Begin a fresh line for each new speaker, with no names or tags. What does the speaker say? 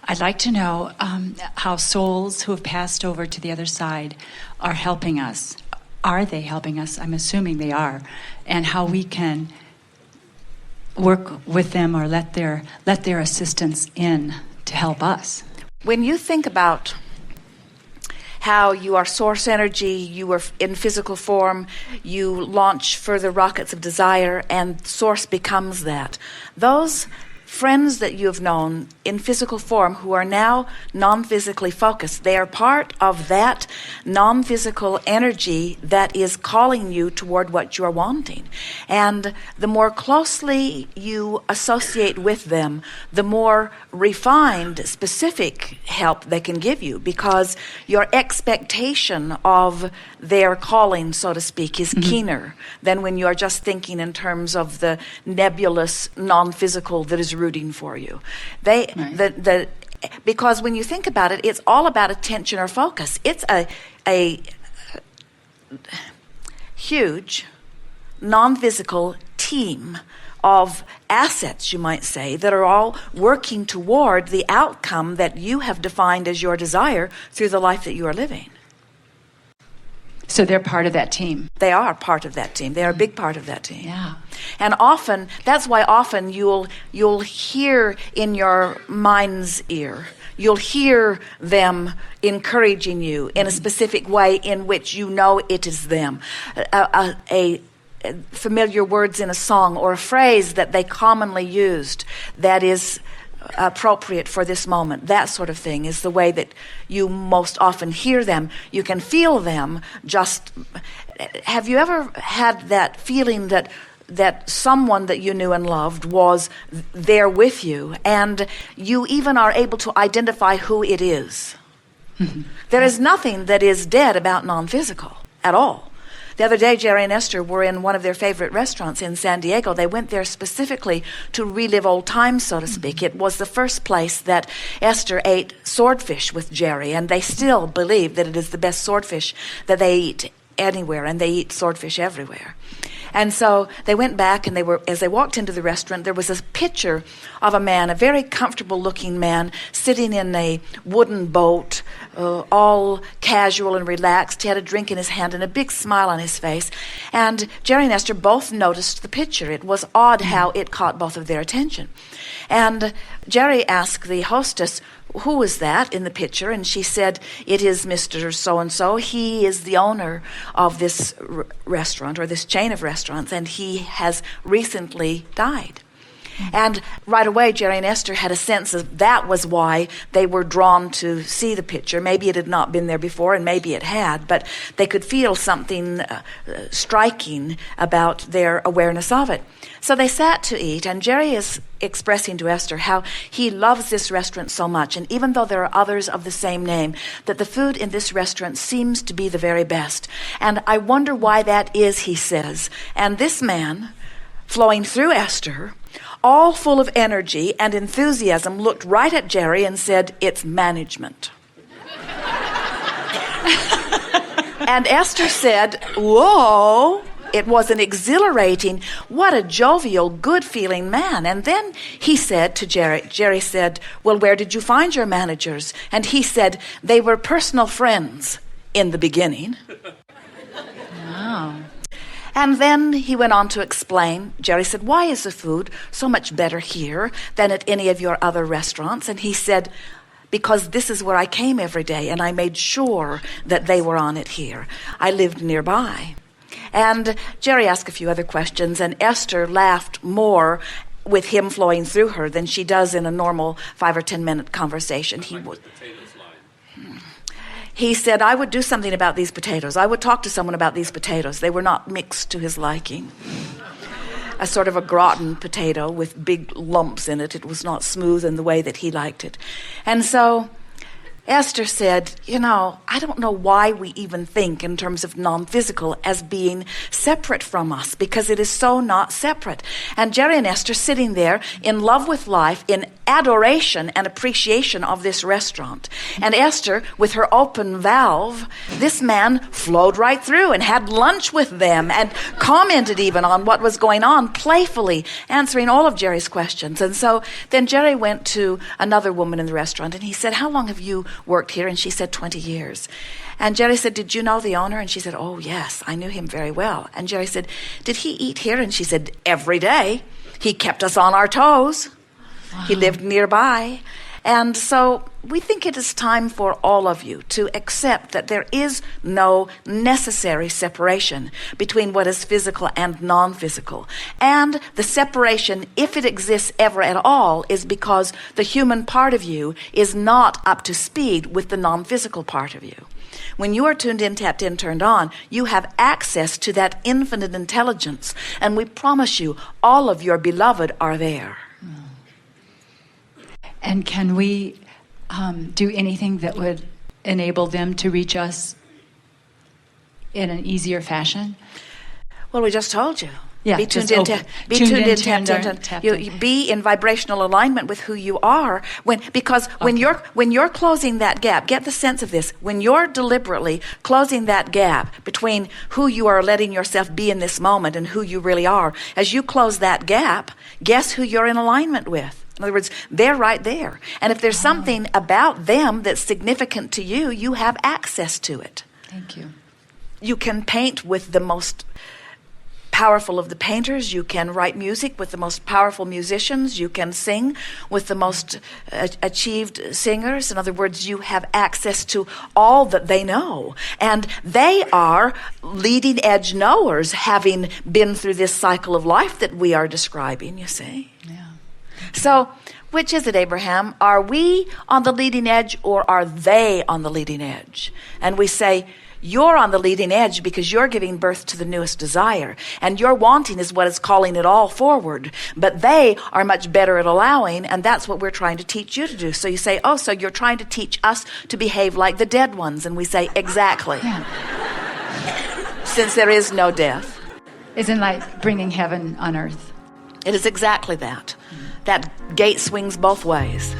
I'd like to know how souls who have passed over to the other side are helping us. Are they helping us? I'm assuming they are. And how we can work with them or let their assistance in to help us.
When you think about how you are source energy, you are in physical form, you launch further rockets of desire, and source becomes that. Those friends that you have known in physical form who are now non-physically focused, they are part of that non-physical energy that is calling you toward what you are wanting. And the more closely you associate with them, the more refined, specific help they can give you, because your expectation of their calling, so to speak, is keener than when you are just thinking in terms of the nebulous non-physical that is rooting for you. Because when you think about it, it's all about attention or focus. It's a huge non-physical team of assets, you might say, that are all working toward the outcome that you have defined as your desire through the life that you are living.
So they're part of that team.
They are part of that team. They are a big part of that team.
Yeah.
And often, that's why often you'll hear in your mind's ear, you'll hear them encouraging you in a specific way in which you know it is them. A familiar words in a song or a phrase that they commonly used that is appropriate for this moment, that sort of thing is the way that you most often hear them. You can feel them. Have you ever had that feeling that someone that you knew and loved was there with you, and you even are able to identify who it is? There is nothing that is dead about non-physical at all. The other day, Jerry and Esther were in one of their favorite restaurants in San Diego. They went there specifically to relive old times, so to speak. It was the first place that Esther ate swordfish with Jerry, and they still believe that it is the best swordfish that they eat anywhere, and they eat swordfish everywhere. And so they went back, and as they walked into the restaurant, there was a picture of a man, a very comfortable-looking man, sitting in a wooden boat, all casual and relaxed. He had a drink in his hand and a big smile on his face. And Jerry and Esther both noticed the picture. It was odd how it caught both of their attention. And Jerry asked the hostess, "Who is that in the picture?" And she said, "It is Mr. So-and-so. He is the owner of this restaurant, or this chain of restaurants, and he has recently died." And right away, Jerry and Esther had a sense of that was why they were drawn to see the picture. Maybe it had not been there before, and maybe it had, but they could feel something striking about their awareness of it. So they sat to eat, and Jerry is expressing to Esther how he loves this restaurant so much, and even though there are others of the same name, that the food in this restaurant seems to be the very best. And I wonder why that is, he says. And this man, flowing through Esther, all full of energy and enthusiasm, looked right at Jerry and said, "It's management." And Esther said, "Whoa." It was an exhilarating, what a jovial, good-feeling man. And then he said to Jerry said, "Well, where did you find your managers?" And he said, "They were personal friends in the beginning."
Wow.
And then he went on to explain. Jerry said, "Why is the food so much better here than at any of your other restaurants?" And he said, "Because this is where I came every day, and I made sure that they were on it here. I lived nearby." And Jerry asked a few other questions, and Esther laughed more with him flowing through her than she does in a normal 5 or 10 minute conversation. He said, "I would do something about these potatoes. I would talk to someone about these potatoes. They were not mixed to his liking." A sort of a gratin potato with big lumps in it. It was not smooth in the way that he liked it. And so Esther said, I don't know why we even think in terms of non-physical as being separate from us, because it is so not separate. And Jerry and Esther sitting there in love with life, in adoration and appreciation of this restaurant. And Esther, with her open valve, this man flowed right through and had lunch with them and commented even on what was going on, playfully answering all of Jerry's questions. And so then Jerry went to another woman in the restaurant and he said, how long have you worked here? And she said, 20 years. And Jerry said, did you know the owner? And she said, oh, yes, I knew him very well. And Jerry said, did he eat here? And she said, every day. He kept us on our toes. Wow. He lived nearby. And so we think it is time for all of you to accept that there is no necessary separation between what is physical and non-physical. And the separation, if it exists ever at all, is because the human part of you is not up to speed with the non-physical part of you. When you are tuned in, tapped in, turned on, you have access to that infinite intelligence. And we promise you, all of your beloved are there.
And can we do anything that would enable them to reach us in an easier fashion?
Well, we just told you.
Yeah,
be tuned in, be in vibrational alignment with who you are. When you're closing that gap, get the sense of this. When you're deliberately closing that gap between who you are letting yourself be in this moment and who you really are, as you close that gap, guess who you're in alignment with? In other words, they're right there. And if there's something about them that's significant to you, you have access to it.
Thank you.
You can paint with the most powerful of the painters. You can write music with the most powerful musicians. You can sing with the most achieved singers. In other words, you have access to all that they know. And they are leading edge knowers, having been through this cycle of life that we are describing, you see.
Yeah.
So, which is it, Abraham? Are we on the leading edge or are they on the leading edge? And we say, you're on the leading edge because you're giving birth to the newest desire. And your wanting is what is calling it all forward. But they are much better at allowing, and that's what we're trying to teach you to do. So you say, oh, so you're trying to teach us to behave like the dead ones. And we say, exactly.
Yeah.
Since there is no death.
Isn't like bringing heaven on earth?
It is exactly that. That gate swings both ways.